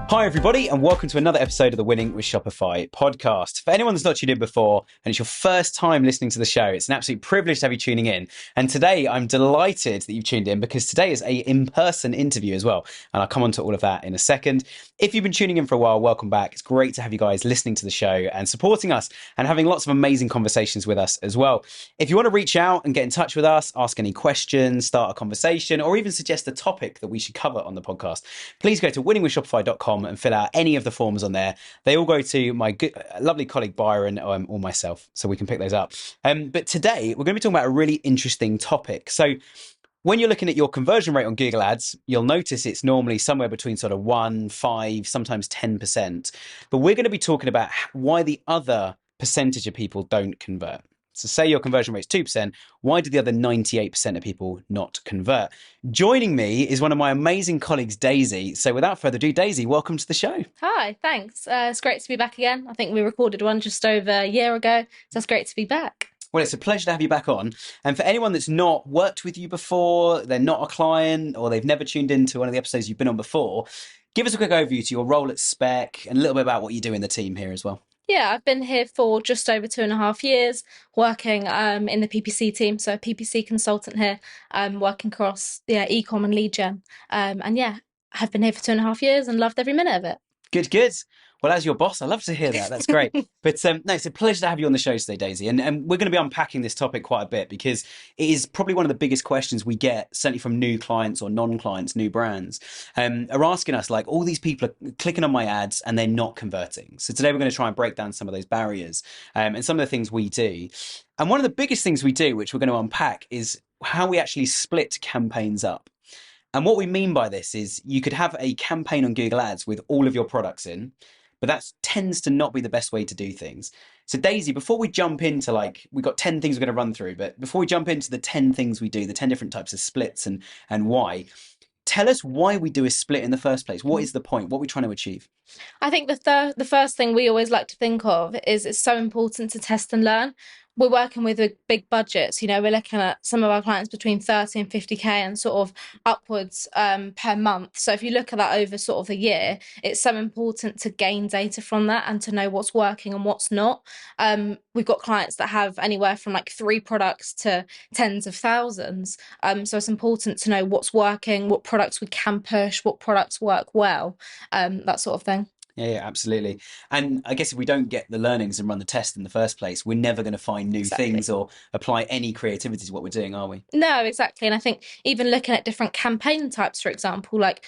Hi, everybody, and welcome to another episode of the Winning with Shopify podcast. For anyone that's not tuned in before, and it's your first time listening to the show, it's an absolute privilege to have you tuning in. And today, I'm delighted that you've tuned in because today is a in-person interview as well. And I'll come on to all of that in a second. If you've been tuning in for a while, welcome back. It's great to have you guys listening to the show and supporting us and having lots of amazing conversations with us as well. If you want to reach out and get in touch with us, ask any questions, start a conversation, or even suggest a topic that we should cover on the podcast, please go to winningwithshopify.com and fill out any of the forms on there. They all go to my lovely colleague Byron or myself, so we can pick those up. But today, we're going to be talking about a really interesting topic. So when you're looking at your conversion rate on Google Ads, you'll notice it's normally somewhere between sort of 1, 5, sometimes 10%. But we're going to be talking about why the other percentage of people don't convert. So say your conversion rate is 2%, why do the other 98% of people not convert? Joining me is one of my amazing colleagues, Daisy. So without further ado, Daisy, welcome to the show. Hi, thanks. It's great to be back again. I think we recorded one just over a year ago, so it's great to be back. Well, it's a pleasure to have you back on. And for anyone that's not worked with you before, they're not a client, or they've never tuned into one of the episodes you've been on before, give us a quick overview to your role at Spec and a little bit about what you do in the team here as well. Yeah, I've been here for just over 2.5 years, working in the PPC team, so a PPC consultant here, working across e-com and lead gen. I've been here for 2.5 years and loved every minute of it. Good. Well, as your boss, I love to hear that. That's great. But no, it's a pleasure to have you on the show today, Daisy. And we're going to be unpacking this topic quite a bit because it is probably one of the biggest questions we get, certainly from new clients or non-clients, new brands, are asking us, like, all these people are clicking on my ads and they're not converting. So today we're going to try and break down some of those barriers and some of the things we do. And one of the biggest things we do, which we're going to unpack, is how we actually split campaigns up. And what we mean by this is you could have a campaign on Google Ads with all of your products in, but that tends to not be the best way to do things. So Daisy, before we jump into, like, we've got 10 things we're going to run through, but before we jump into the 10 things we do, the 10 different types of splits and why, tell us why we do a split in the first place. What is the point? What are we trying to achieve? I think the first thing we always like to think of is it's so important to test and learn. We're working with big budgets. You know, we're looking at some of our clients between 30 and 50K and sort of upwards per month. So if you look at that over sort of the year, it's so important to gain data from that and to know what's working and what's not. We've got clients that have anywhere from like 3 products to tens of thousands. So it's important to know what's working, what products we can push, what products work well, that sort of thing. Yeah, absolutely. And I guess if we don't get the learnings and run the test in the first place, we're never going to find new things or apply any creativity to what we're doing, are we? No, exactly. And I think even looking at different campaign types, for example, like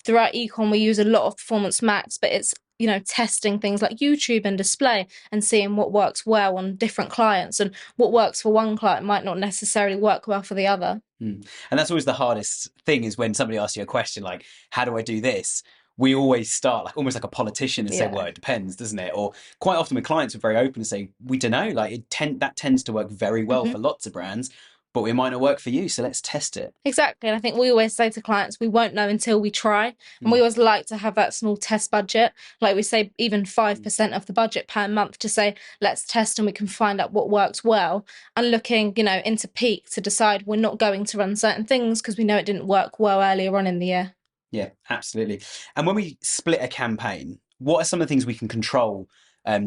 throughout ecom, we use a lot of Performance Max, but it's, you know, testing things like YouTube and display and seeing what works well on different clients, and what works for one client might not necessarily work well for the other. And that's always the hardest thing, is when somebody asks you a question like, how do I do this? We always start like almost like a politician and say, well, it depends, doesn't it? Or quite often with clients, we're very open and say, we don't know, like that tends to work very well for lots of brands, but it might not work for you. So let's test it. Exactly. And I think we always say to clients, we won't know until we try. And we always like to have that small test budget. Like we say, even 5% of the budget per month to say, let's test and we can find out what works well. And looking, you know, into peak to decide we're not going to run certain things because we know it didn't work well earlier on in the year. Yeah, absolutely. And when we split a campaign, what are some of the things we can control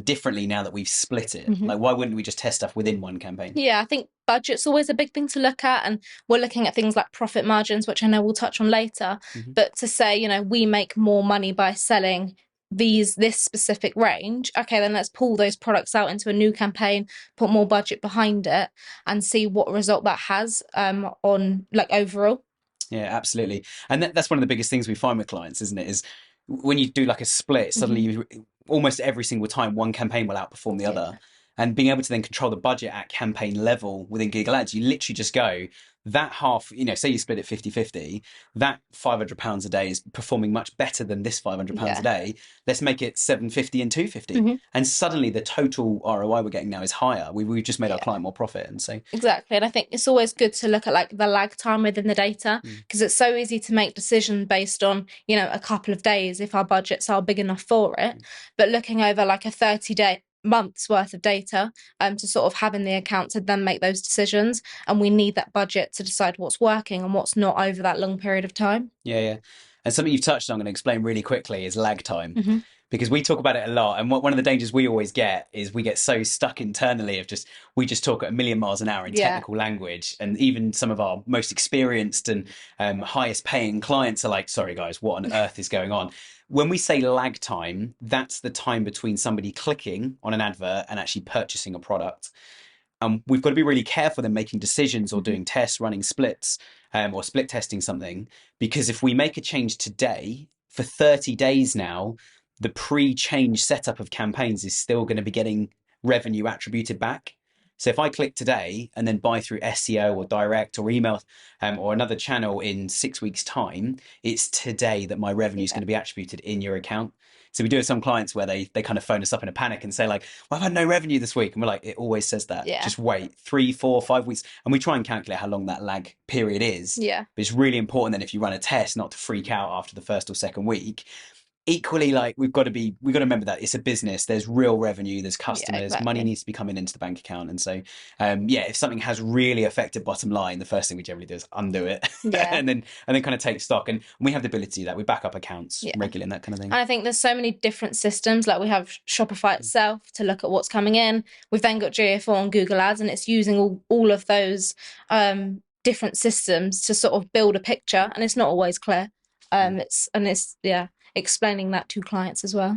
differently now that we've split it? Like, why wouldn't we just test stuff within one campaign? Yeah, I think budget's always a big thing to look at, and we're looking at things like profit margins, which I know we'll touch on later. But to say, you know, we make more money by selling this specific range, okay, then let's pull those products out into a new campaign, put more budget behind it, and see what result that has on like overall. Yeah, absolutely. And that's one of the biggest things we find with clients, isn't it? Is when you do like a split, suddenly almost every single time one campaign will outperform the other. And being able to then control the budget at campaign level within Google Ads, you literally just go, that half, you know, say you split it 50-50, that £500 a day is performing much better than this £500 a day. Let's make it 750 and 250. And suddenly the total ROI we're getting now is higher. We've just made our client more profit. And so exactly. And I think it's always good to look at like the lag time within the data, because it's so easy to make decisions based on, you know, a couple of days if our budgets are big enough for it. But looking over like a 30-day months worth of data to sort of have in the account to then make those decisions, and we need that budget to decide what's working and what's not over that long period of time. Yeah. And something you've touched on, I'm going to explain really quickly, is lag time. Mm-hmm. Because we talk about it a lot. And one of the dangers we always get is we get so stuck internally of we just talk at a million miles an hour in technical language. And even some of our most experienced and highest paying clients are like, sorry, guys, what on earth is going on? When we say lag time, that's the time between somebody clicking on an advert and actually purchasing a product. We've got to be really careful in making decisions or doing tests, running splits, or split testing something, because if we make a change today, for 30 days now, the pre-change setup of campaigns is still going to be getting revenue attributed back. So if I click today and then buy through SEO or direct or email or another channel in 6 weeks' time, it's today that my revenue is going to be attributed in your account. So we do have some clients where they kind of phone us up in a panic and say like, well, I've had no revenue this week. And we're like, it always says that. Yeah. Just wait 3, 4, 5 weeks. And we try and calculate how long that lag period is. Yeah. But it's really important then if you run a test not to freak out after the first or second week. Equally, like we've got to remember that it's a business. There's real revenue. There's customers. Yeah, exactly. Money needs to be coming into the bank account. And so, if something has really affected bottom line, the first thing we generally do is undo it, and then kind of take stock. And we have the ability to do that. We back up accounts regularly and that kind of thing. And I think there's so many different systems. Like we have Shopify itself to look at what's coming in. We've then got GA4 and Google Ads, and it's using all of those different systems to sort of build a picture. And it's not always clear. It's explaining that to clients as well.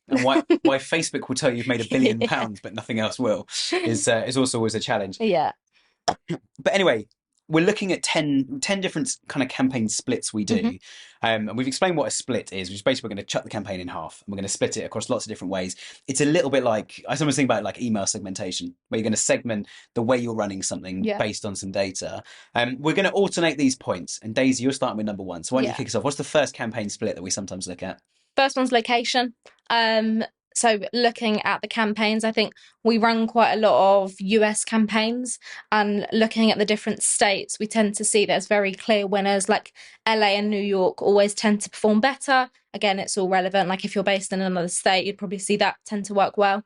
And why Facebook will tell you you've made £1 billion, but nothing else will, is also always a challenge. Yeah. But anyway, we're looking at 10 different kind of campaign splits we do. And we've explained what a split is, which is basically we're going to chuck the campaign in half and we're going to split it across lots of different ways. It's a little bit like, I sometimes think about it like email segmentation, where you're going to segment the way you're running something based on some data. We're going to alternate these points. And Daisy, you're starting with number 1. So why don't you kick us off? What's the first campaign split that we sometimes look at? First one's location. So looking at the campaigns, I think we run quite a lot of US campaigns, and looking at the different states, we tend to see there's very clear winners. Like LA and New York always tend to perform better. Again, it's all relevant. Like if you're based in another state, you'd probably see that tend to work well.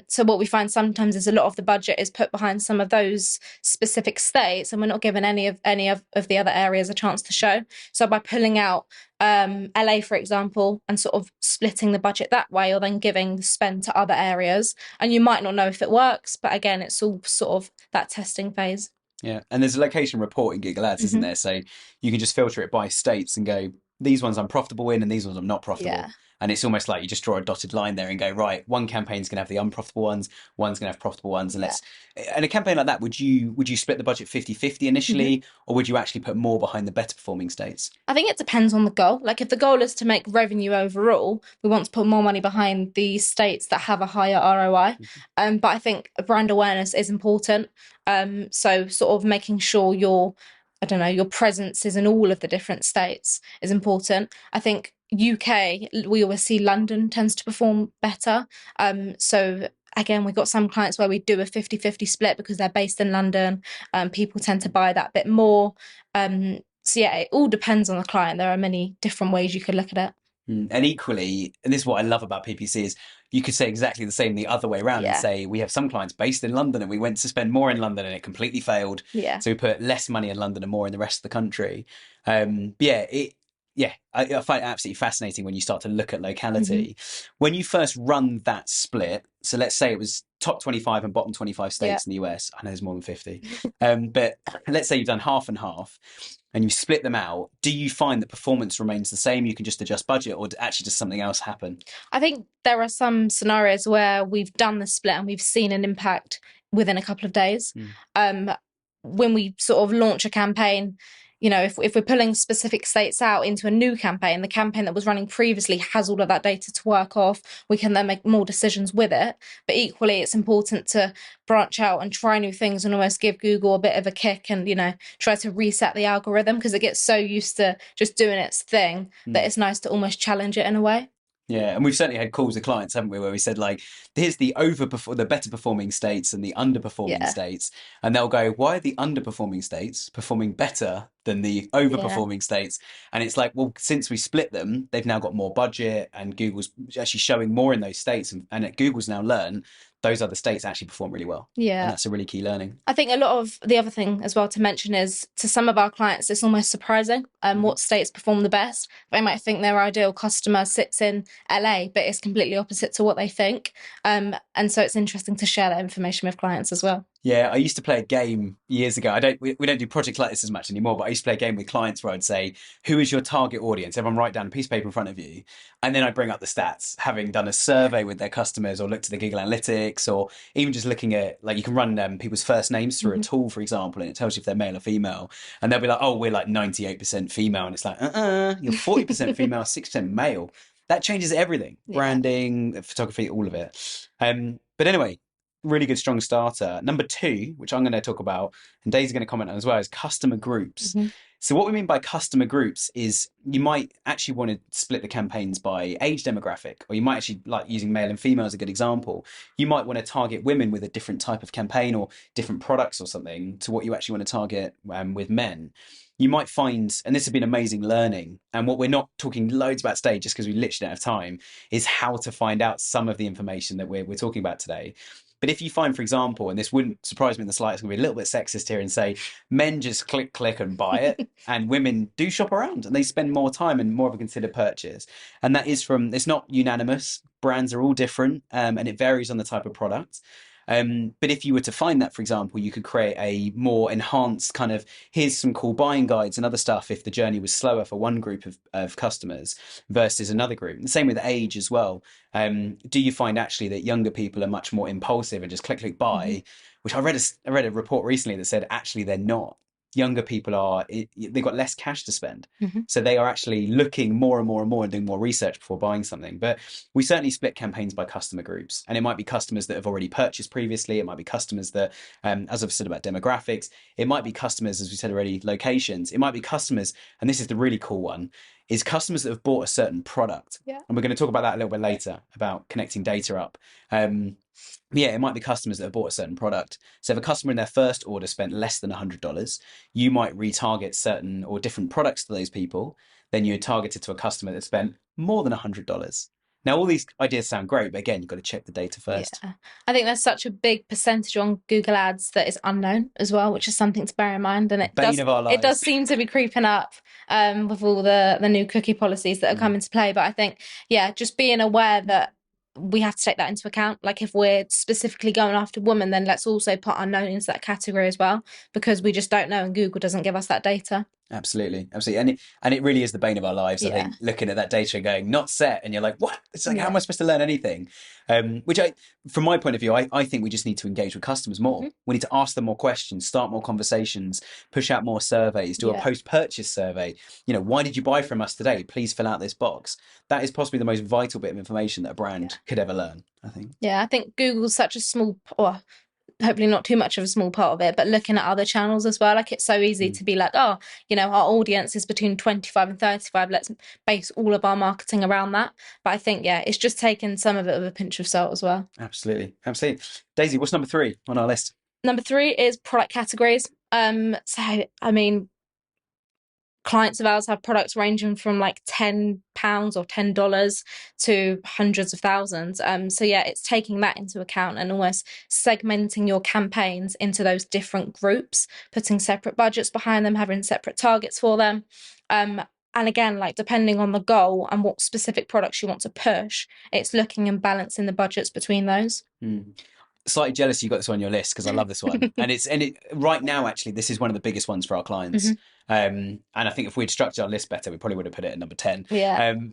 So what we find sometimes is a lot of the budget is put behind some of those specific states, and we're not given any of the other areas a chance to show. So by pulling out LA, for example, and sort of splitting the budget that way, or then giving the spend to other areas, and you might not know if it works, but again, it's all sort of that testing phase. Yeah, and there's a location report in Google Ads, isn't there? So you can just filter it by states and go, these ones I'm profitable in and these ones I'm not profitable. Yeah. And it's almost like you just draw a dotted line there and go, right, one campaign's going to have the unprofitable ones, one's going to have profitable ones. And and a campaign like that, would you split the budget 50-50 initially, or would you actually put more behind the better performing states? I think it depends on the goal. Like if the goal is to make revenue overall, we want to put more money behind the states that have a higher ROI. But I think brand awareness is important. So sort of making sure your presence is in all of the different states is important. I think UK, we always see London tends to perform better. So again, we've got some clients where we do a 50-50 split because they're based in London. People tend to buy that bit more. So yeah, it all depends on the client. There are many different ways you could look at it. And equally, and this is what I love about PPC, is you could say exactly the same the other way around and say we have some clients based in London and we went to spend more in London and it completely failed. So we put less money in London and more in the rest of the country. I find it absolutely fascinating when you start to look at locality. When you first run that split, so let's say it was top 25 and bottom 25 states in the US. I know there's more than 50. But let's say you've done half and half and you split them out. Do you find that performance remains the same? You can just adjust budget, or actually does something else happen? I think there are some scenarios where we've done the split and we've seen an impact within a couple of days. When we sort of launch a campaign, you know, if we're pulling specific states out into a new campaign, the campaign that was running previously has all of that data to work off. We can then make more decisions with it. But equally, it's important to branch out and try new things and almost give Google a bit of a kick and, you know, try to reset the algorithm, because it gets so used to just doing its thing that it's nice to almost challenge it in a way. Yeah, and we've certainly had calls with clients, haven't we, where we said, like, here's the better performing states and the underperforming states. And they'll go, why are the underperforming states performing better than the overperforming states? And it's like, well, since we split them, they've now got more budget and Google's actually showing more in those states. And Google's now learned those other states actually perform really well. Yeah. And that's a really key learning. I think a lot of the other thing as well to mention is to some of our clients, it's almost surprising what states perform the best. They might think their ideal customer sits in LA, but it's completely opposite to what they think. And so it's interesting to share that information with clients as well. Yeah, I used to play a game years ago. We don't do projects like this as much anymore, but I used to play a game with clients where I'd say, who is your target audience? Everyone write down a piece of paper in front of you. And then I bring up the stats, having done a survey with their customers or looked at the Google Analytics, or even just looking at, like, you can run people's first names through a tool, for example, and it tells you if they're male or female. And they'll be like, oh, we're like 98% female. And it's like, you're 40% female, 6% male. That changes everything. Yeah. Branding, photography, all of it. But anyway, really good, strong starter. Number 2, which I'm going to talk about, and Daisy's going to comment on as well, is customer groups. So what we mean by customer groups is you might actually want to split the campaigns by age demographic, or you might actually, like using male and female as a good example, you might want to target women with a different type of campaign or different products or something to what you actually want to target with men. You might find, and this has been amazing learning, and what we're not talking loads about today just because we literally don't have time, is how to find out some of the information that we're talking about today. But if you find, for example, and this wouldn't surprise me in the slightest, I'm going to be a little bit sexist here and say men just click and buy it, and women do shop around and they spend more time and more of a considered purchase. And that is it's not unanimous. Brands are all different, and it varies on the type of product. But if you were to find that, for example, you could create a more enhanced kind of, here's some cool buying guides and other stuff if the journey was slower for one group of customers versus another group. And the same with age as well. Do you find actually that younger people are much more impulsive and just click, buy, which I read a report recently that said actually they're not. Younger people they've got less cash to spend. So they are actually looking more and more and more and doing more research before buying something. But we certainly split campaigns by customer groups. And it might be customers that have already purchased previously. It might be customers that, as I've said about demographics, it might be customers, as we said already, locations. It might be customers, and this is the really cool one, is customers that have bought a certain product. Yeah. And we're going to talk about that a little bit later, about connecting data up. Yeah, it might be customers that have bought a certain product. So if a customer in their first order spent less than $100, you might retarget certain or different products to those people. Then you're targeted to a customer that spent more than $100. Now, all these ideas sound great, but again, you've got to check the data first. Yeah. I think there's such a big percentage on Google Ads that is unknown as well, which is something to bear in mind. And it does seem to be creeping up with all the new cookie policies that are coming to play. But I think, yeah, just being aware that we have to take that into account. Like if we're specifically going after women, then let's also put unknown into that category as well, because we just don't know and Google doesn't give us that data. Absolutely. And it really is the bane of our lives. I think looking at that data and going, not set, and you're like, what? It's like, how am I supposed to learn anything? Which from my point of view, I think we just need to engage with customers more. We need to ask them more questions, start more conversations, push out more surveys, do a post-purchase survey. Why did you buy from us today? Please fill out this box. That is possibly the most vital bit of information that a brand could ever learn, I think. Yeah, I think Google's such a small, hopefully not too much of a small part of it, but looking at other channels as well. Like it's so easy to be like, our audience is between 25 and 35. Let's base all of our marketing around that. But I think, it's just taking some of it with a pinch of salt as well. Absolutely. Daisy, what's number 3 on our list? Number 3 is product categories. Clients of ours have products ranging from like £10 or $10 to hundreds of thousands. It's taking that into account and almost segmenting your campaigns into those different groups, putting separate budgets behind them, having separate targets for them. And again, like depending on the goal and what specific products you want to push, it's looking and balancing the budgets between those. Slightly jealous you got this on your list because I love this one. and right now, actually, this is one of the biggest ones for our clients. And I think if we'd structured our list better, we probably would have put it at number 10.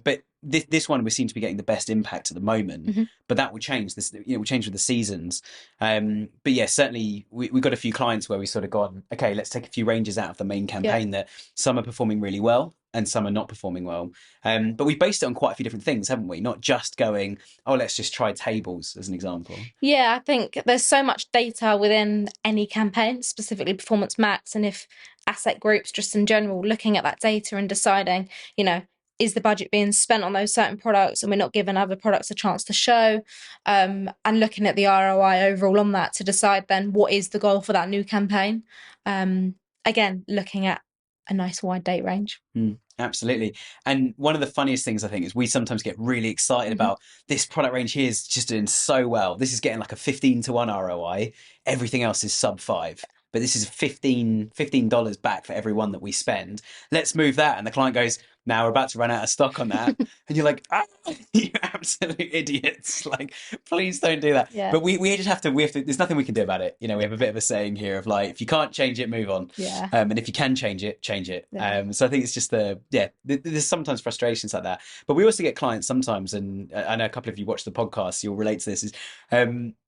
But this one we seem to be getting the best impact at the moment. But that will change. This will change with the seasons. But yeah, certainly we've got a few clients where we sort of gone, okay, let's take a few ranges out of the main campaign that some are performing really well and some are not performing well. But we've based it on quite a few different things, haven't we? Not just going, let's just try tables as an example. Yeah, I think there's so much data within any campaign, specifically Performance Max, and if asset groups just in general, looking at that data and deciding, is the budget being spent on those certain products and we're not giving other products a chance to show, and looking at the ROI overall on that to decide then what is the goal for that new campaign. Again, looking at a nice wide date range. Absolutely. And one of the funniest things I think is we sometimes get really excited Hmm. about this product range here is just doing so well. This is getting like a 15 to 1 ROI. Everything else is sub five. But this is $15 back for every one that we spend. Let's move that. And the client goes, now we're about to run out of stock on that. And you're like, ah, you absolute idiots. Like, please don't do that. Yeah. But we just have to, there's nothing we can do about it. You know, we have a bit of a saying here of like, if you can't change it, move on. Yeah. And if you can change it, change it. Yeah. So I think it's just there's sometimes frustrations like that. But we also get clients sometimes, and I know a couple of you watch the podcast, you'll relate to this,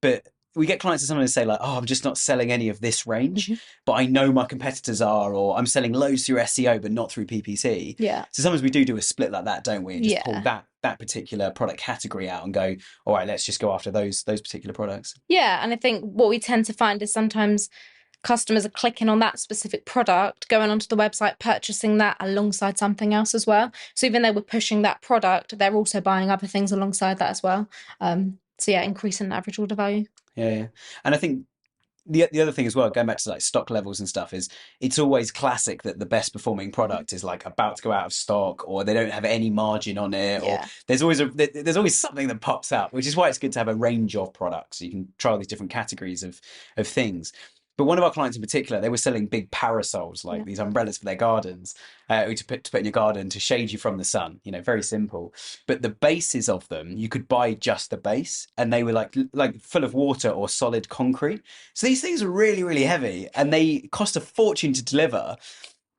but we get clients that sometimes say like, oh, I'm just not selling any of this range, Hmm. but I know my competitors are, or I'm selling loads through SEO, but not through PPC. Yeah. So sometimes we do a split like that, don't we? And just pull Yeah. that particular product category out and go, all right, let's just go after those particular products. Yeah. And I think what we tend to find is sometimes customers are clicking on that specific product, going onto the website, purchasing that alongside something else as well. So even though we're pushing that product, they're also buying other things alongside that as well. So yeah, increasing the average order value. Yeah. And I think the other thing as well, going back to like stock levels and stuff, is it's always classic that the best performing product is like about to go out of stock, or they don't have any margin on it, or Yeah. there's always something that pops up, which is why it's good to have a range of products so you can try all these different categories of things. But one of our clients in particular, they were selling big parasols, like Yeah. these umbrellas for their gardens, to put in your garden to shade you from the sun. You know, very simple. But the bases of them, you could buy just the base, and they were like full of water or solid concrete. So these things are really, really heavy, and they cost a fortune to deliver.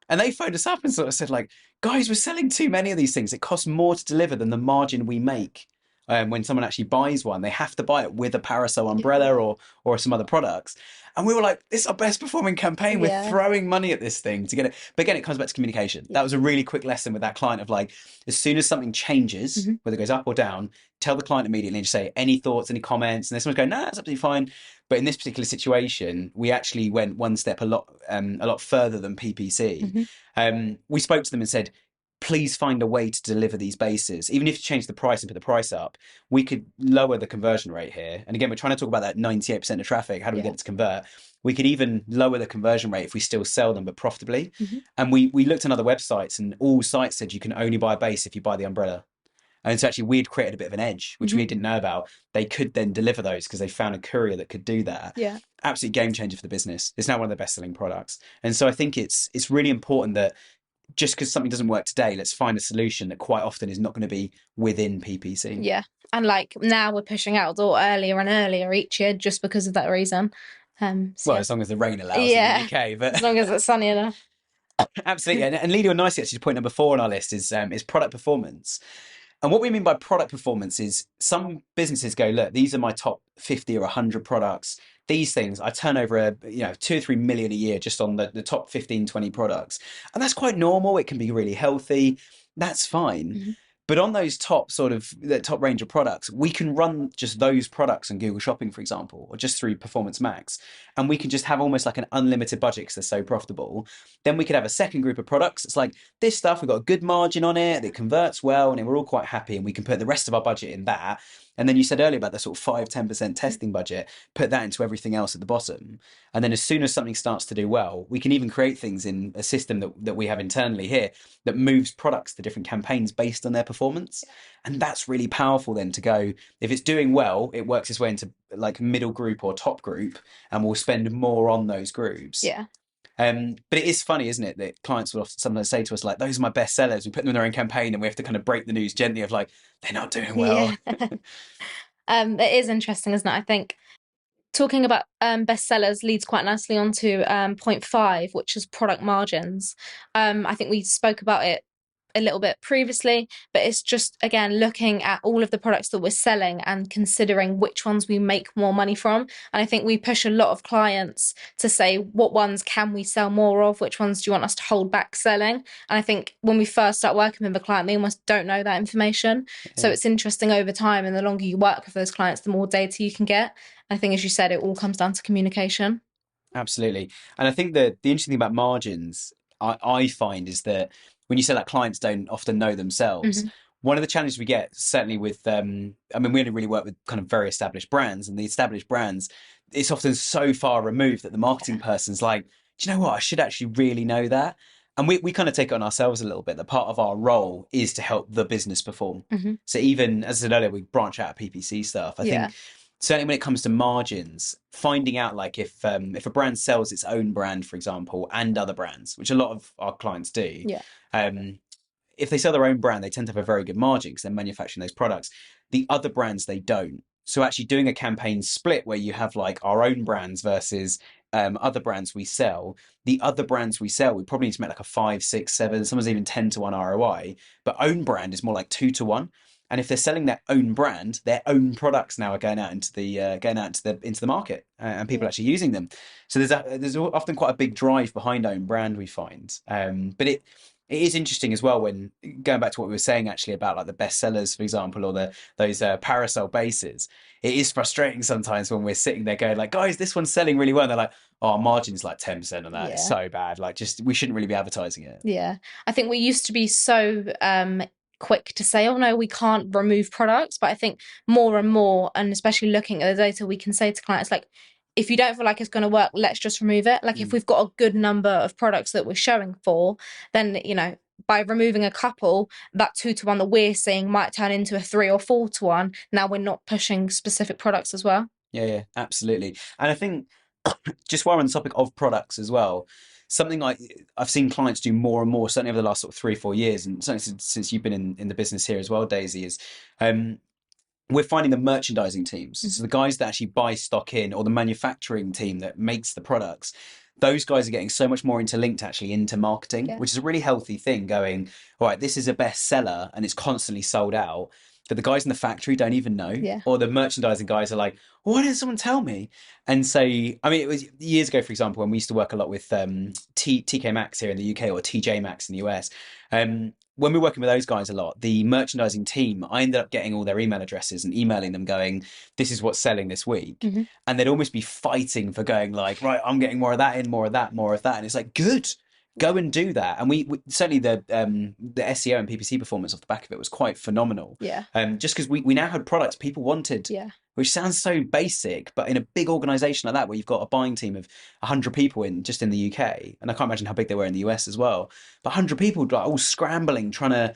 And they phoned us up and sort of said, like, guys, we're selling too many of these things. It costs more to deliver than the margin we make. When someone actually buys one, they have to buy it with a parasol umbrella or some other products. And we were like, this is our best performing campaign. We're Yeah. throwing money at this thing to get it. But again, it comes back to communication. That was a really quick lesson with that client of like, as soon as something changes, Hmm. whether it goes up or down, tell the client immediately and just say, any thoughts, any comments? And then someone's going, no, that's absolutely fine. But in this particular situation, we actually went one step a lot further than PPC. We spoke to them and said, please find a way to deliver these bases. Even if you change the price and put the price up, we could lower the conversion rate here. And again, we're trying to talk about that 98% of traffic. How do we get it to convert? We could even lower the conversion rate if we still sell them, but profitably. Hmm. And we looked on other websites, and all sites said you can only buy a base if you buy the umbrella. And so actually we'd created a bit of an edge, which we didn't know about. They could then deliver those because they found a courier that could do that. Yeah. Absolute game changer for the business. It's now one of the best selling products. And so I think it's really important that just because something doesn't work today, let's find a solution that quite often is not going to be within PPC. Yeah. And like now we're pushing out the door earlier and earlier each year just because of that reason. Well, as long as the rain allows in yeah, the UK, but as long as it's sunny enough. absolutely. And leading on nicely, actually, to point number 4 on our list is product performance. And what we mean by product performance is some businesses go, look, these are my top 50 or 100 products. These things, I turn over 2 or 3 million a year just on the top 15, 20 products. And that's quite normal. It can be really healthy. That's fine. But on those the top range of products, we can run just those products on Google Shopping, for example, or just through Performance Max. And we can just have almost like an unlimited budget because they're so profitable. Then we could have a second group of products. It's like this stuff, we've got a good margin on it, it converts well, and we're all quite happy. And we can put the rest of our budget in that. And then you said earlier about the sort of 5-10% testing budget, put that into everything else at the bottom. And then as soon as something starts to do well, we can even create things in a system that we have internally here that moves products to different campaigns based on their performance. And that's really powerful then to go, if it's doing well, it works its way into like middle group or top group, and we'll spend more on those groups. Yeah. But it is funny, isn't it, that clients will sometimes say to us, like, those are my best sellers. We put them in their own campaign and we have to kind of break the news gently of like, they're not doing well. Yeah. It is interesting, isn't it? I think talking about bestsellers leads quite nicely onto point 5, which is product margins. I think we spoke about it a little bit previously, but it's just, again, looking at all of the products that we're selling and considering which ones we make more money from. And I think we push a lot of clients to say, what ones can we sell more of? Which ones do you want us to hold back selling? And I think when we first start working with a client, they almost don't know that information. Yeah. So it's interesting over time, and the longer you work with those clients, the more data you can get. I think, as you said, it all comes down to communication. Absolutely. And I think that the interesting thing about margins, I find, is that when you say that clients don't often know themselves, one of the challenges we get, certainly with, we only really work with kind of very established brands, and the established brands, it's often so far removed that the marketing person's like, do you know what? I should actually really know that. and we kind of take it on ourselves a little bit. That part of our role is to help the business perform. So even, as I said earlier, we branch out of PPC stuff. I think certainly when it comes to margins, finding out like if a brand sells its own brand, for example, and other brands, which a lot of our clients do, if they sell their own brand, they tend to have a very good margin because they're manufacturing those products. The other brands, they don't. So actually doing a campaign split where you have like our own brands versus other brands we sell, the other brands we sell, we probably need to make like a 5, 6, 7, sometimes even 10 to 1 ROI, but own brand is more like 2 to 1. And if they're selling their own brand, their own products now are going out into the market, and people are actually using them. So there's often quite a big drive behind own brand, we find. But it is interesting as well when going back to what we were saying actually about like the bestsellers, for example, or those parasol bases. It is frustrating sometimes when we're sitting there going like, guys, this one's selling really well. And they're like, oh, our margin's like 10% on that. It's so bad. Like, just we shouldn't really be advertising it. Yeah, I think we used to be so quick to say, oh no, we can't remove products. But I think more and more, and especially looking at the data, we can say to clients like, if you don't feel like it's going to work, let's just remove it. Like if we've got a good number of products that we're showing for, then, you know, by removing a couple, that 2 to 1 that we're seeing might turn into a 3 or 4 to 1. Now we're not pushing specific products as well. Yeah, absolutely. And I think just while we're on the topic of products as well, something like I've seen clients do more and more, certainly over the last sort of 3 or 4 years, and certainly since you've been in the business here as well, Daisy, is we're finding the merchandising teams. So the guys that actually buy stock in, or the manufacturing team that makes the products, those guys are getting so much more interlinked actually into marketing, which is a really healthy thing, going, all right, this is a bestseller and it's constantly sold out. But the guys in the factory don't even know. Or the merchandising guys are like, why didn't someone tell me? And so, I mean, it was years ago, for example, when we used to work a lot with TK Maxx here in the UK, or TJ Maxx in the US. When we were working with those guys a lot, the merchandising team, I ended up getting all their email addresses and emailing them going, this is what's selling this week. And they'd almost be fighting for going like, right, I'm getting more of that in, more of that, more of that. And it's like, good. Go and do that. And we certainly the SEO and PPC performance off the back of it was quite phenomenal. Just because we now had products people wanted, which sounds so basic, but in a big organization like that, where you've got a buying team of 100 people in the UK, and I can't imagine how big they were in the US as well, but 100 people like all scrambling, trying to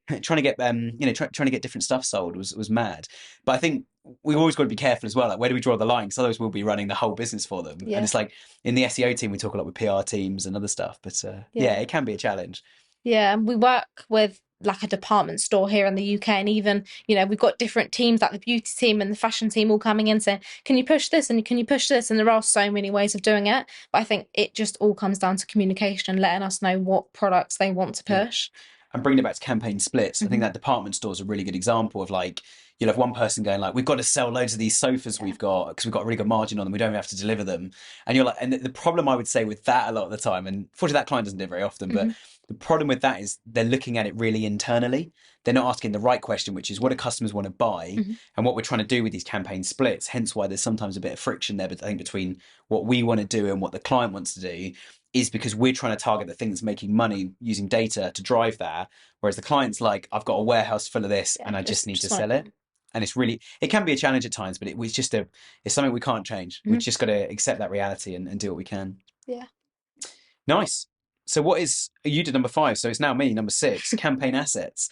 get trying to get different stuff sold was mad. But I think we've always got to be careful as well. Like, where do we draw the line? Because otherwise we'll be running the whole business for them. And it's like in the SEO team, we talk a lot with PR teams and other stuff. But it can be a challenge. Yeah, and we work with like a department store here in the UK, and even, you know, we've got different teams like the beauty team and the fashion team all coming in saying, can you push this and can you push this? And there are so many ways of doing it. But I think it just all comes down to communication, letting us know what products they want to push. And bringing it back to campaign splits, I think that department store is a really good example of like, you'll have one person going like, we've got to sell loads of these sofas we've got because we've got a really good margin on them. We don't even have to deliver them. And you're like, and the problem I would say with that a lot of the time, and fortunately that client doesn't do it very often, but the problem with that is they're looking at it really internally. They're not asking the right question, which is what do customers want to buy, and what we're trying to do with these campaign splits. Hence why there's sometimes a bit of friction there, but I think between what we want to do and what the client wants to do, is because we're trying to target the thing that's making money using data to drive that. Whereas the client's like, I've got a warehouse full of this and I just need to sell it. And it can be a challenge at times, but it's something we can't change. We've just got to accept that reality and do what we can. Yeah. Nice. So you did number 5, so it's now me, number 6, campaign assets.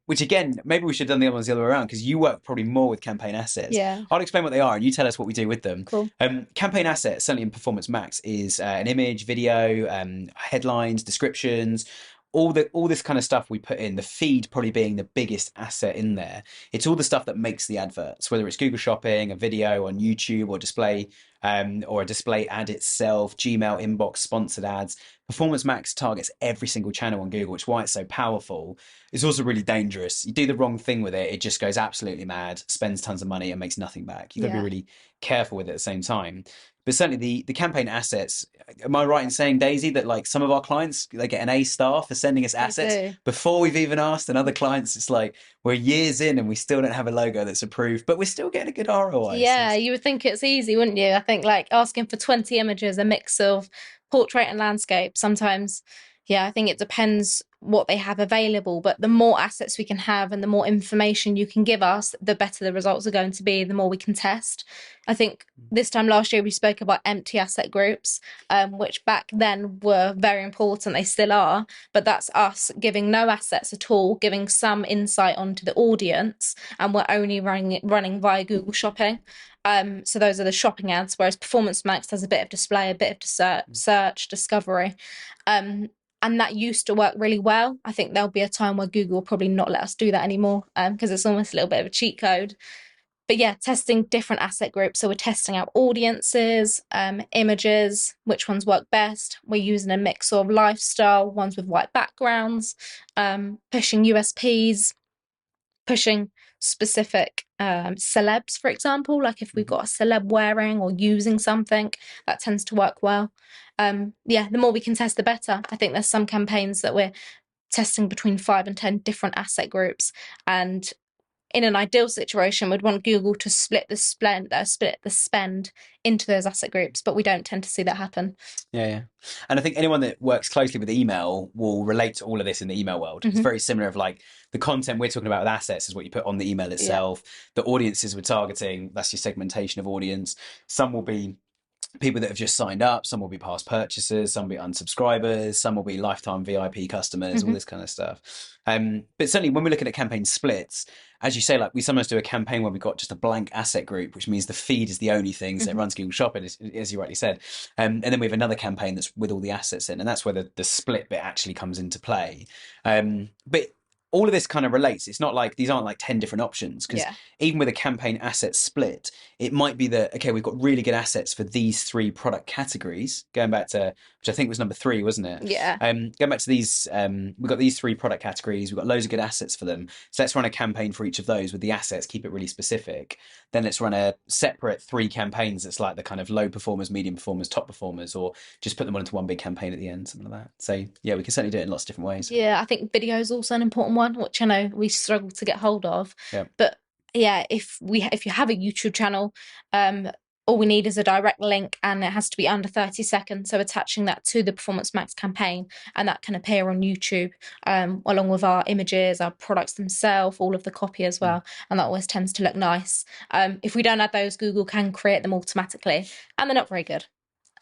Which again, maybe we should have done the other ones the other way around, because you work probably more with campaign assets. I'll explain what they are and you tell us what we do with them. Cool. Campaign assets, certainly in Performance Max, is an image, video, headlines, descriptions, all this kind of stuff we put in. The feed probably being the biggest asset in there. It's all the stuff that makes the adverts, whether it's Google Shopping, a video on YouTube, or display, or a display ad itself, Gmail inbox, sponsored ads. Performance Max targets every single channel on Google, which is why it's so powerful. It's also really dangerous. You do the wrong thing with it, it just goes absolutely mad, spends tons of money and makes nothing back. You've got to be really careful with it at the same time. But certainly the campaign assets, am I right in saying, Daisy, that like some of our clients, they get an A star for sending us assets before we've even asked, and other clients, it's like we're years in and we still don't have a logo that's approved, but we're still getting a good ROI. Yeah, you would think it's easy, wouldn't you? I think like asking for 20 images, a mix of portrait and landscape, sometimes Yeah, I think it depends what they have available, but the more assets we can have and the more information you can give us, the better the results are going to be, the more we can test. I think this time last year we spoke about empty asset groups, which back then were very important. They still are, but that's us giving no assets at all, giving some insight onto the audience, and we're only running via Google Shopping. So those are the shopping ads, whereas Performance Max does a bit of display, a bit of search, discovery. And that used to work really well. I think there'll be a time where Google will probably not let us do that anymore, because it's almost a little bit of a cheat code. But yeah, testing different asset groups. So we're testing out audiences, images, which ones work best. We're using a mix of lifestyle, ones with white backgrounds, pushing USPs, pushing specific celebs, for example. Like if we've got a celeb wearing or using something, that tends to work well. Yeah, the more we can test, the better. I think there's some campaigns that we're testing between 5 and 10 different asset groups, and in an ideal situation, we'd want Google to split the spend into those asset groups, but we don't tend to see that happen. Yeah. And I think anyone that works closely with email will relate to all of this in the email world. It's very similar of like the content we're talking about with assets is what you put on the email itself. The audiences we're targeting, that's your segmentation of audience. Some will be people that have just signed up, some will be past purchasers, some will be unsubscribers, some will be lifetime VIP customers, all this kind of stuff. But certainly when we're looking at campaign splits, as you say, like we sometimes do a campaign where we've got just a blank asset group, which means the feed is the only thing, so it runs Google Shopping, as you rightly said. And then we have another campaign that's with all the assets in, and that's where the split bit actually comes into play. But all of this kind of relates. It's not like these aren't like 10 different options, because even with a campaign asset split, it might be that, okay, we've got really good assets for these 3 product categories, going back to, which I think was number 3, wasn't it? Yeah. Going back to these, we've got these 3 product categories, we've got loads of good assets for them. So let's run a campaign for each of those with the assets, keep it really specific. Then let's run a separate 3 campaigns that's like the kind of low performers, medium performers, top performers, or just put them all into one big campaign at the end, something like that. So yeah, we can certainly do it in lots of different ways. Yeah, I think video is also an important one, which I know we struggle to get hold of. But yeah, if you have a YouTube channel, all we need is a direct link, and it has to be under 30 seconds. So attaching that to the Performance Max campaign, and that can appear on YouTube, along with our images, our products themselves, all of the copy as well. And that always tends to look nice. If we don't add those, Google can create them automatically, and they're not very good.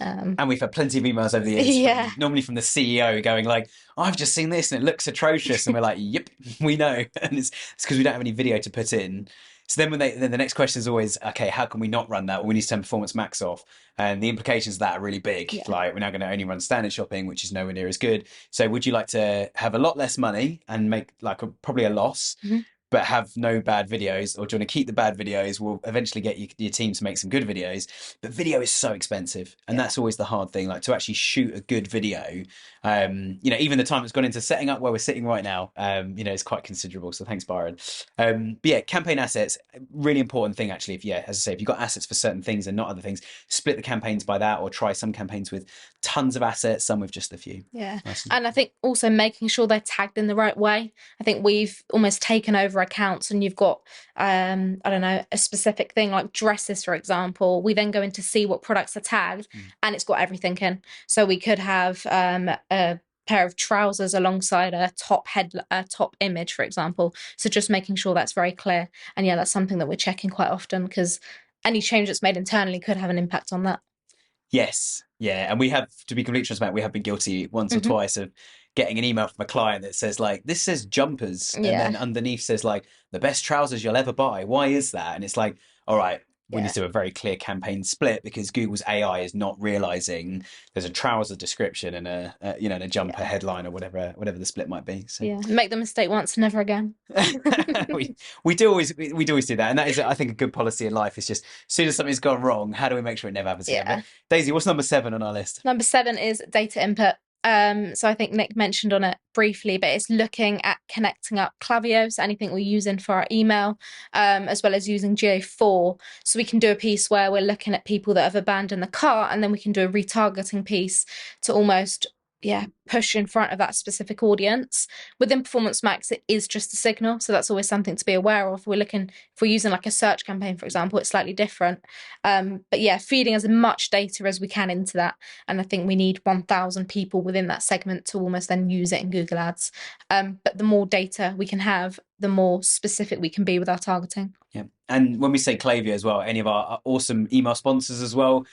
And we've had plenty of emails over the years, normally from the CEO going like, oh, I've just seen this and it looks atrocious. And we're like, yep, we know. And it's because we don't have any video to put in. So then then the next question is always, okay, how can we not run that? Well, we need to turn Performance Max off. And the implications of that are really big. Like we're now going to only run standard shopping, which is nowhere near as good. So would you like to have a lot less money and make like probably a loss, but have no bad videos? Or do you want to keep the bad videos? We'll eventually get your team to make some good videos. But video is so expensive. And that's always the hard thing, like to actually shoot a good video. Even the time that's gone into setting up where we're sitting right now, is quite considerable. So thanks, Byron. But yeah, campaign assets, really important thing actually. As I say, if you've got assets for certain things and not other things, split the campaigns by that, or try some campaigns with tons of assets, some with just a few. Yeah. And I think also making sure they're tagged in the right way. I think we've almost taken over accounts, and you've got I don't know, a specific thing like dresses, for example. We then go in to see what products are tagged, and it's got everything in. So we could have a pair of trousers alongside a top image, for example. So just making sure that's very clear. And yeah, that's something that we're checking quite often, because any change that's made internally could have an impact on that. Yes. Yeah. And we have, to be completely transparent, we have been guilty once or twice of getting an email from a client that says like, this says jumpers. And then underneath says like, the best trousers you'll ever buy. Why is that? And it's like, all right, we need to do a very clear campaign split, because Google's AI is not realizing there's a trouser description and a jumper headline, or whatever the split might be. So. Yeah, make the mistake once, never again. we do always do that, and that is, I think, a good policy in life. Is just as soon as something's gone wrong, how do we make sure it never happens again? But Daisy, what's number 7 on our list? Number 7 is data input. So I think Nick mentioned on it briefly, but it's looking at connecting up Klaviyo, so anything we're using for our email, as well as using GA4. So we can do a piece where we're looking at people that have abandoned the cart, and then we can do a retargeting piece to almost push in front of that specific audience. Within Performance Max, it is just a signal, so that's always something to be aware of. If we're using like a search campaign, for example, it's slightly different. But yeah, feeding as much data as we can into that, and I think we need 1,000 people within that segment to almost then use it in Google Ads. But the more data we can have, the more specific we can be with our targeting. Yeah. And when we say Klaviyo as well, any of our awesome email sponsors as well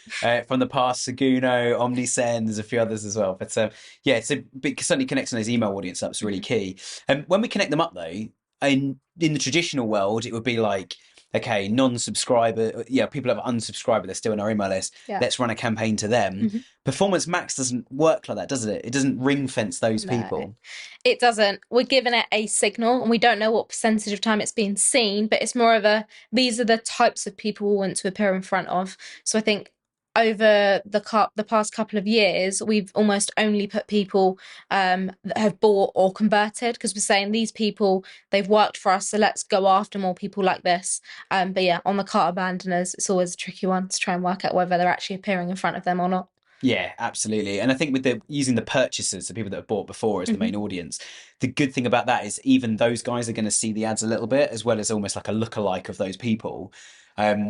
from the past, Seguno, OmniSend, there's a few others as well. But certainly connecting those email audience up is really key. And when we connect them up though, in the traditional world, it would be like, okay, non-subscriber, people have unsubscribed, but they're still in our email list. Yeah. Let's run a campaign to them. Performance Max doesn't work like that, does it? It doesn't ring fence those people. It doesn't. We're giving it a signal, and we don't know what percentage of time it's being seen, but it's more of these are the types of people we want to appear in front of. So I think over the past couple of years, we've almost only put people that have bought or converted, because we're saying these people, they've worked for us, so let's go after more people like this. But yeah, on the cart abandoners, it's always a tricky one to try and work out whether they're actually appearing in front of them or not. Yeah, absolutely. And I think with using the purchasers, the people that have bought before as the main audience, the good thing about that is even those guys are going to see the ads a little bit, as well as almost like a lookalike of those people.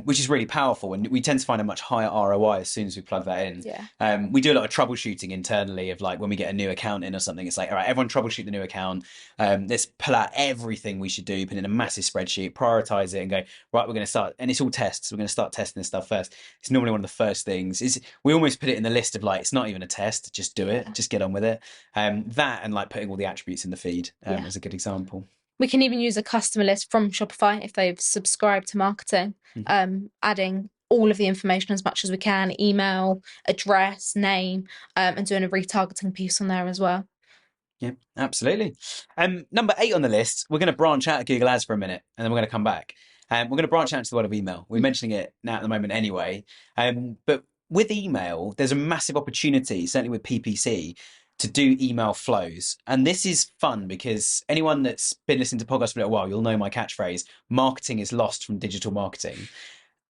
Which is really powerful, and we tend to find a much higher ROI as soon as we plug that in. We do a lot of troubleshooting internally of like when we get a new account in or something, it's like, all right, everyone troubleshoot the new account. Let's pull out everything we should do, put in a massive spreadsheet, prioritize it, and go, right, we're going to start, and it's all tests. We're going to start testing this stuff first. It's normally one of the first things. We almost put it in the list of like, it's not even a test, just do it, just get on with it. That and like putting all the attributes in the feed is a good example. We can even use a customer list from Shopify if they've subscribed to marketing, adding all of the information as much as we can, email, address, name, and doing a retargeting piece on there as well. Yeah, absolutely. Number 8 on the list, we're going to branch out of Google Ads for a minute, and then we're going to come back. We're going to branch out into the world of email. We're mentioning it now at the moment anyway. But with email, there's a massive opportunity, certainly with PPC, to do email flows. And this is fun because anyone that's been listening to podcasts for a little while, you'll know my catchphrase, marketing is lost from digital marketing.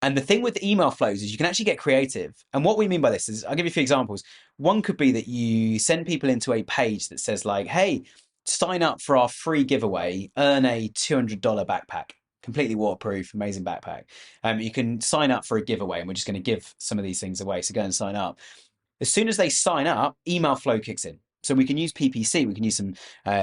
And the thing with email flows is you can actually get creative. And what we mean by this is, I'll give you a few examples. One could be that you send people into a page that says like, hey, sign up for our free giveaway, earn a $200 backpack. Completely waterproof, amazing backpack. You can sign up for a giveaway, and we're just going to give some of these things away. So go and sign up. As soon as they sign up, email flow kicks in. So we can use PPC, we can use some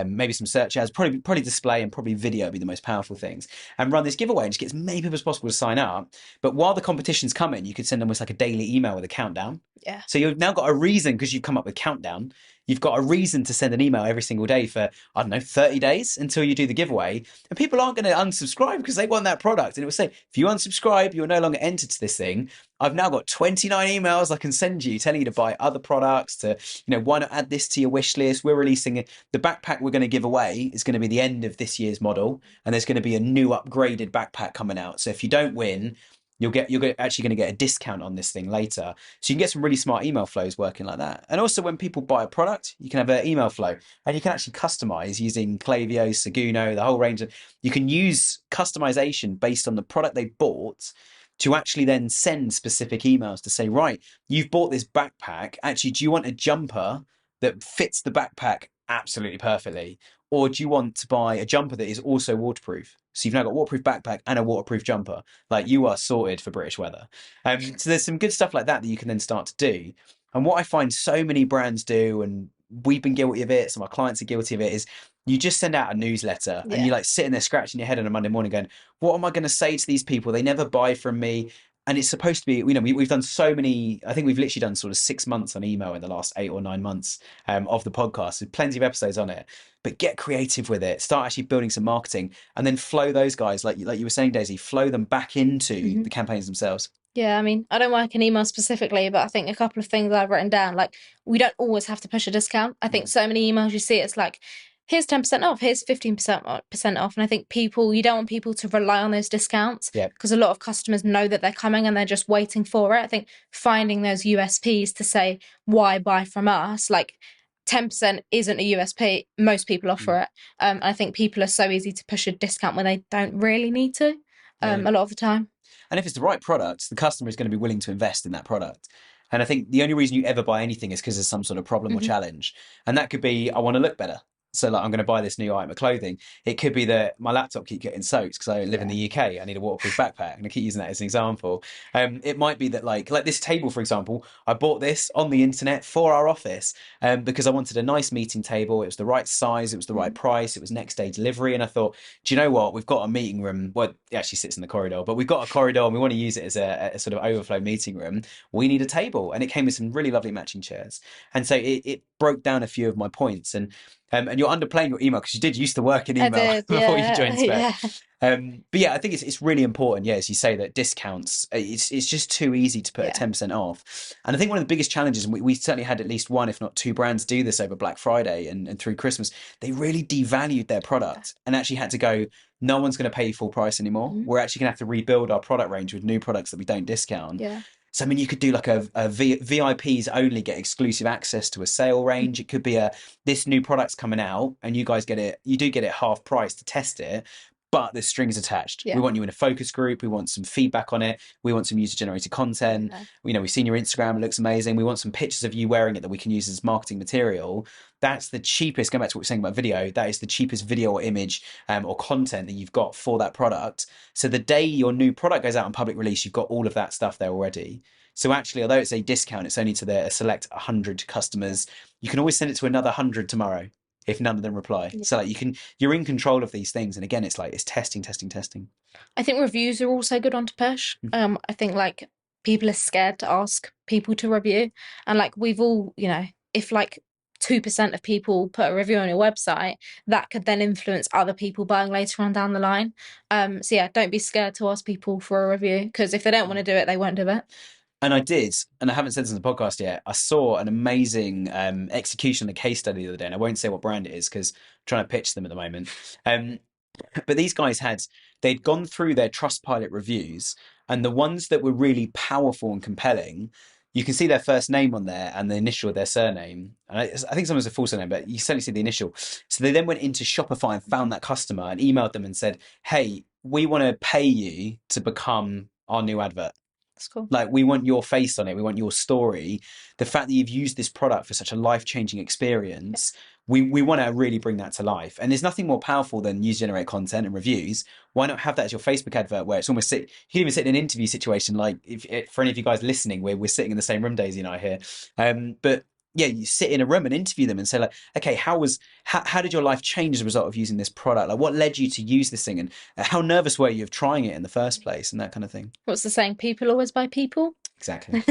maybe some search ads, probably display and probably video would be the most powerful things, and run this giveaway and just get as many people as possible to sign up. But while the competition's coming, you could send almost like a daily email with a countdown. Yeah. So you've now got a reason, because you've come up with countdown, you've got a reason to send an email every single day for, I don't know, 30 days until you do the giveaway. And people aren't going to unsubscribe because they want that product. And it will say, if you unsubscribe, you're no longer entered to this thing. I've now got 29 emails I can send you telling you to buy other products, to, why not add this to your wish list? We're releasing the backpack we're going to give away is going to be the end of this year's model. And there's going to be a new upgraded backpack coming out. So if you don't win, you're actually going to get a discount on this thing later. So you can get some really smart email flows working like that. And also when people buy a product, you can have an email flow, and you can actually customize using Klaviyo, Seguno, the whole range of, you can use customization based on the product they bought to actually then send specific emails to say, right, you've bought this backpack. Actually, do you want a jumper that fits the backpack absolutely perfectly? Or do you want to buy a jumper that is also waterproof? So you've now got a waterproof backpack and a waterproof jumper. Like, you are sorted for British weather. So there's some good stuff like that you can then start to do. And what I find so many brands do, and we've been guilty of it, some of our clients are guilty of it, is you just send out a newsletter and you're like sitting there scratching your head on a Monday morning going, what am I going to say to these people? They never buy from me. And it's supposed to be, we've done so many, I think we've literally done sort of 6 months on email in the last 8 or 9 months of the podcast. There's plenty of episodes on it, but get creative with it. Start actually building some marketing, and then flow those guys, like you were saying, Daisy, flow them back into the campaigns themselves. Yeah, I mean, I don't work in email specifically, but I think a couple of things I've written down, like, we don't always have to push a discount. I think so many emails you see, it's like, here's 10% off, here's 15% off. And I think you don't want people to rely on those discounts, because a lot of customers know that they're coming and they're just waiting for it. I think finding those USPs to say, why buy from us? Like, 10% isn't a USP. Most people offer it. I think people are so easy to push a discount when they don't really need to, a lot of the time. And if it's the right product, the customer is going to be willing to invest in that product. And I think the only reason you ever buy anything is because there's some sort of problem or challenge. And that could be, I want to look better. So like, I'm going to buy this new item of clothing. It could be that my laptop keeps getting soaked because I live in the UK. I need a waterproof backpack, and I keep using that as an example. It might be that like this table, for example, I bought this on the internet for our office because I wanted a nice meeting table. It was the right size, it was the right price, it was next day delivery, and I thought, do you know what? We've got a meeting room. Well, it actually sits in the corridor, but we've got a corridor and we want to use it as a sort of overflow meeting room. We need a table, and it came with some really lovely matching chairs. And so it broke down a few of my points. And you're underplaying your email because you did used to work in I email did, before you joined Spec. yeah. But yeah, I think it's really important. Yeah, as you say, that discounts, it's just too easy to put a 10% off. And I think one of the biggest challenges, and we certainly had at least one, if not two brands do this over Black Friday and through Christmas, they really devalued their product and actually had to go, no one's going to pay you full price anymore. We're actually going to have to rebuild our product range with new products that we don't discount. Yeah. So, I mean, you could do like a VIPs only get exclusive access to a sale range. It could be this new product's coming out and you guys get it, you do get it half price to test it, but there's strings attached. Yeah. We want you in a focus group. We want some feedback on it. We want some user generated content. You know, we've seen your Instagram, it looks amazing. We want some pictures of you wearing it that we can use as marketing material. That's the cheapest, going back to what we're saying about video, that is the cheapest video or image or content that you've got for that product. So the day your new product goes out on public release, you've got all of that stuff there already. So actually, although it's a discount, it's only to the select 100 customers. You can always send it to another 100 tomorrow if none of them reply. So like you're in control of these things. And again, it's like, it's testing. I think reviews are also good on to push. I think like people are scared to ask people to review. And like we've all, you know, if like 2% of people put a review on your website, that could then influence other people buying later on down the line. So yeah, don't be scared to ask people for a review, because if they don't want to do it, they won't do it. And I did, and I haven't said this on the podcast yet, I saw an amazing execution of a case study the other day, and I won't say what brand it is because I'm trying to pitch them at the moment. But these guys they'd gone through their Trustpilot reviews, and the ones that were really powerful and compelling, you can see their first name on there and the initial of their surname. And I think someone's a full surname, but you certainly see the initial. So they then went into Shopify and found that customer and emailed them and said, hey, we want to pay you to become our new advert. That's cool. Like, we want your face on it. We want your story. The fact that you've used this product for such a life-changing experience, we want to really bring that to life. And there's nothing more powerful than user-generated content and reviews. Why not have that as your Facebook advert, where it's almost you can even sit in an interview situation, like for any of you guys listening, where we're sitting in the same room, Daisy and I here. But yeah, you sit in a room and interview them and say, like, okay, how did your life change as a result of using this product? Like, what led you to use this thing, and how nervous were you of trying it in the first place, and that kind of thing. What's the saying? People always buy people. Exactly.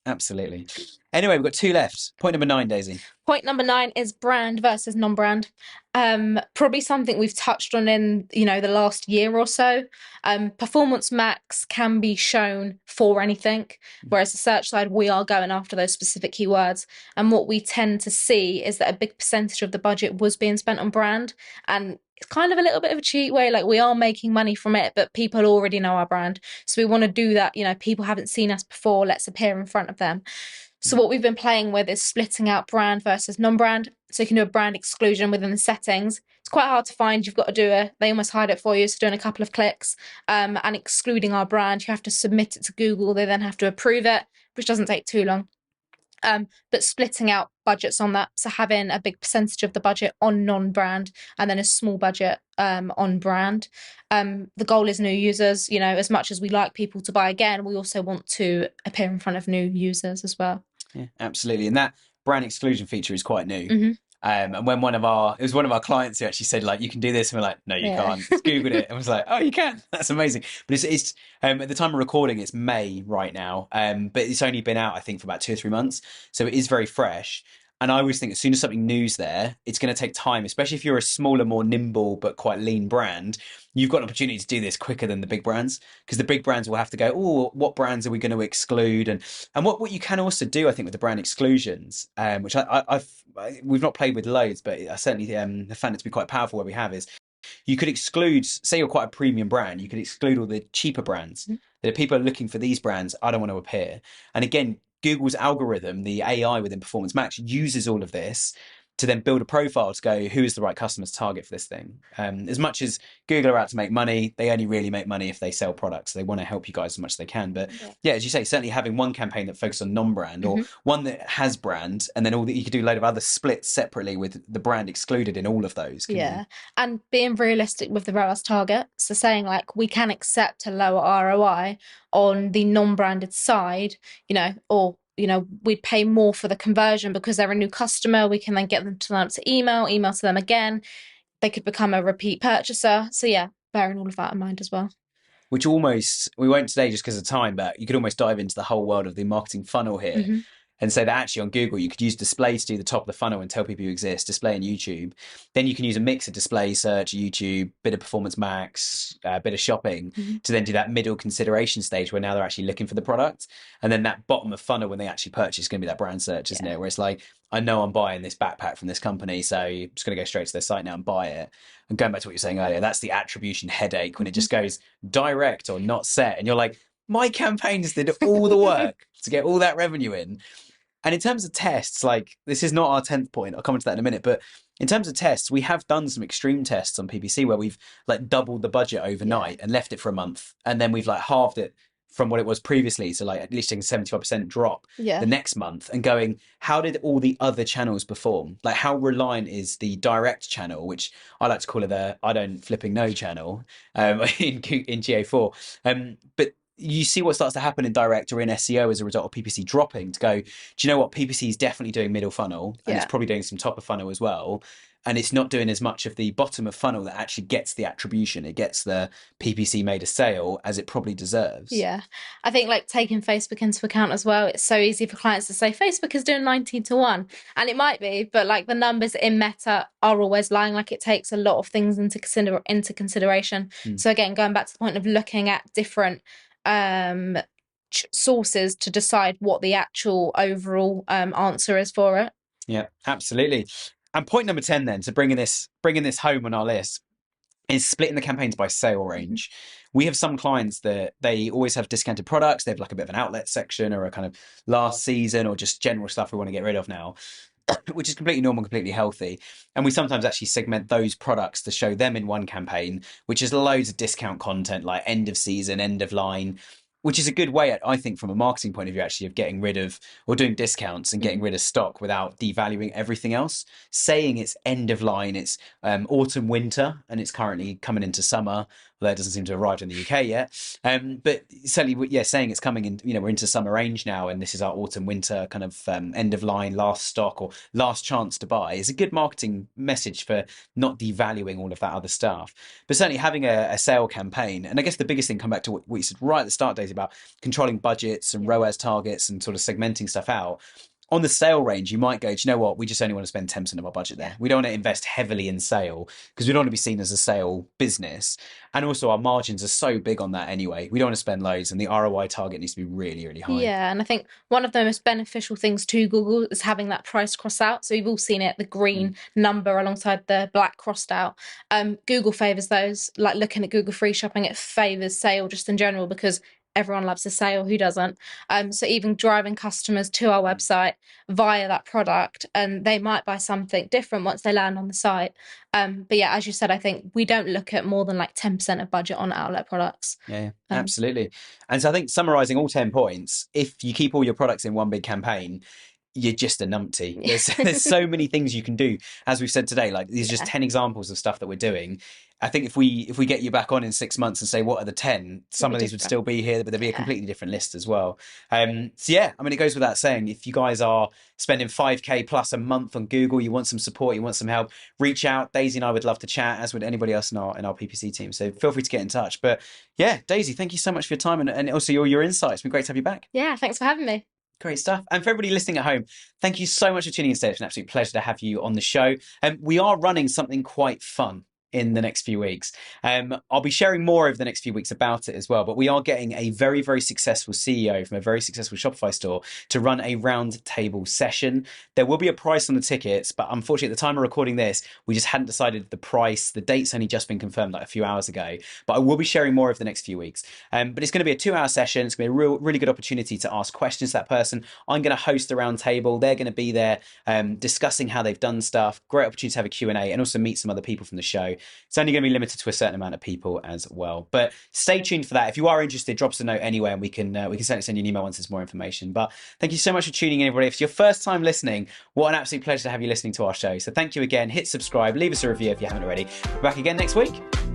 Absolutely. Anyway, we've got two left. Point number 9, Daisy. Point number 9 is brand versus non-brand. Probably something we've touched on in, you know, the last year or so. Performance max can be shown for anything, whereas the search side, we are going after those specific keywords. And what we tend to see is that a big percentage of the budget was being spent on brand, and it's kind of a little bit of a cheat way. Like, we are making money from it, but people already know our brand. So we want to do that. You know, people haven't seen us before. Let's appear in front of them. So what we've been playing with is splitting out brand versus non-brand. So you can do a brand exclusion within the settings. It's quite hard to find. You've got to do they almost hide it for you. So doing a couple of clicks and excluding our brand, you have to submit it to Google. They then have to approve it, which doesn't take too long. But splitting out budgets on that, so having a big percentage of the budget on non-brand and then a small budget on brand. The goal is new users. You know, as much as we like people to buy again, we also want to appear in front of new users as well. Yeah, absolutely. And that brand exclusion feature is quite new. And when it was one of our clients who actually said, like, you can do this, and we're like, no, you can't. Just Googled it and was like, oh, you can. That's amazing. But it's at the time of recording, it's May right now, but it's only been out, I think, for about 2 or 3 months, so it is very fresh. And I always think as soon as something new's there, it's going to take time, especially if you're a smaller, more nimble, but quite lean brand. You've got an opportunity to do this quicker than the big brands, because the big brands will have to go, oh, what brands are we going to exclude? And what you can also do, I think, with the brand exclusions, which we've not played with loads, but I certainly have found it to be quite powerful where we have, is you could exclude, say you're quite a premium brand, you could exclude all the cheaper brands. That if people are looking for these brands, I don't want to appear. And again, Google's algorithm, the AI within Performance Max, uses all of this. to then build a profile to go, who is the right customer's target for this thing? As much as Google are out to make money, they only really make money if they sell products. They want to help you guys as much as they can. But yeah, as you say, certainly having one campaign that focuses on non-brand or one that has brand, and then all that you could do a load of other splits separately with the brand excluded in all of those. Yeah. And being realistic with the ROAS target. So saying like we can accept a lower ROI on the non-branded side, or we'd pay more for the conversion because they're a new customer. We can then get them to sign up to email to them again. They could become a repeat purchaser. So yeah, bearing all of that in mind as well. Which almost, we won't today just because of time, but you could almost dive into the whole world of the marketing funnel here and say that actually on Google, you could use display to do the top of the funnel and tell people you exist, display on YouTube. Then you can use a mix of display, search, YouTube, bit of performance max, bit of shopping to then do that middle consideration stage where now they're actually looking for the product. And then that bottom of funnel when they actually purchase is going to be that brand search, isn't it? Where it's like, I know I'm buying this backpack from this company, so I'm just going to go straight to their site now and buy it. And going back to what you're saying earlier, that's the attribution headache when it just goes direct or not set. And you're like, my campaigns did all the work to get all that revenue in. And in terms of tests, like this is not our 10th point. I'll come into that in a minute. But in terms of tests, we have done some extreme tests on PPC where we've like doubled the budget overnight and left it for a month. And then we've like halved it from what it was previously. So like at least taking 75% drop the next month and going, how did all the other channels perform? Like how reliant is the direct channel, which I like to call it the I don't flipping know channel in GA4. But you see what starts to happen in direct or in SEO as a result of PPC dropping to go, do you know what? PPC is definitely doing middle funnel and it's probably doing some top of funnel as well. And it's not doing as much of the bottom of funnel that actually gets the attribution. It gets the PPC made a sale as it probably deserves. Yeah. I think like taking Facebook into account as well, it's so easy for clients to say Facebook is doing 19-1. And it might be, but like the numbers in Meta are always lying. Like it takes a lot of things into consideration. So again, going back to the point of looking at different sources to decide what the actual overall answer is for it. Yeah, absolutely. And point number 10 then, to bringing this home on our list, is splitting the campaigns by sale range. We have some clients that they always have discounted products. They have like a bit of an outlet section or a kind of last season or just general stuff we want to get rid of now, which is completely normal, completely healthy. And we sometimes actually segment those products to show them in one campaign, which is loads of discount content like end of season, end of line, which is a good way, I think, from a marketing point of view, actually, of getting rid of or doing discounts and getting rid of stock without devaluing everything else. Saying it's end of line, it's autumn, winter, and it's currently coming into summer, although it doesn't seem to have arrived in the UK yet. But certainly, yeah, saying it's coming in, we're into summer range now, and this is our autumn, winter kind of end of line, last stock or last chance to buy is a good marketing message for not devaluing all of that other stuff. But certainly having a sale campaign, and I guess the biggest thing, come back to what you said right at the start, Daisy, about controlling budgets and ROAS targets and sort of segmenting stuff out. On the sale range, you might go, do you know what? We just only want to spend 10% of our budget there. We don't want to invest heavily in sale because we don't want to be seen as a sale business. And also our margins are so big on that anyway. We don't want to spend loads and the ROI target needs to be really, really high. Yeah, and I think one of the most beneficial things to Google is having that price cross out. So you've all seen it, the green number alongside the black crossed out. Google favours those, like looking at Google free shopping, it favours sale just in general because everyone loves a sale, who doesn't? So even driving customers to our website via that product, and they might buy something different once they land on the site. But yeah, as you said, I think we don't look at more than like 10% of budget on outlet products. Yeah, absolutely. And so I think summarising all 10 points, if you keep all your products in one big campaign, you're just a numpty. There's so many things you can do, as we've said today. Like these are just 10 examples of stuff that we're doing. I think if we get you back on in 6 months and say what are the 10, some of these would still be here, but there'd be a completely different list as well. So yeah, I mean, it goes without saying, if you guys are spending 5k plus a month on Google, you want some support, you want some help, reach out. Daisy and I would love to chat, as would anybody else in our PPC team. So feel free to get in touch. But yeah, Daisy, thank you so much for your time and also your insights. It's been great to have you back. Yeah, thanks for having me. Great stuff. And for everybody listening at home, thank you so much for tuning in today. It's an absolute pleasure to have you on the show. We are running something quite fun in the next few weeks. I'll be sharing more over the next few weeks about it as well, but we are getting a very, very successful CEO from a very successful Shopify store to run a round table session. There will be a price on the tickets, but unfortunately at the time of recording this, we just hadn't decided the price. The date's only just been confirmed like a few hours ago, but I will be sharing more over the next few weeks. But it's going to be a 2-hour session. It's going to be a really good opportunity to ask questions to that person. I'm going to host the round table. They're going to be there discussing how they've done stuff. Great opportunity to have a Q&A and also meet some other people from the show. It's only going to be limited to a certain amount of people as well. But stay tuned for that. If you are interested, drop us a note anyway, and we can certainly send you an email once there's more information. But thank you so much for tuning in, everybody. If it's your first time listening, what an absolute pleasure to have you listening to our show. So thank you again. Hit subscribe, leave us a review if you haven't already. We're back again next week.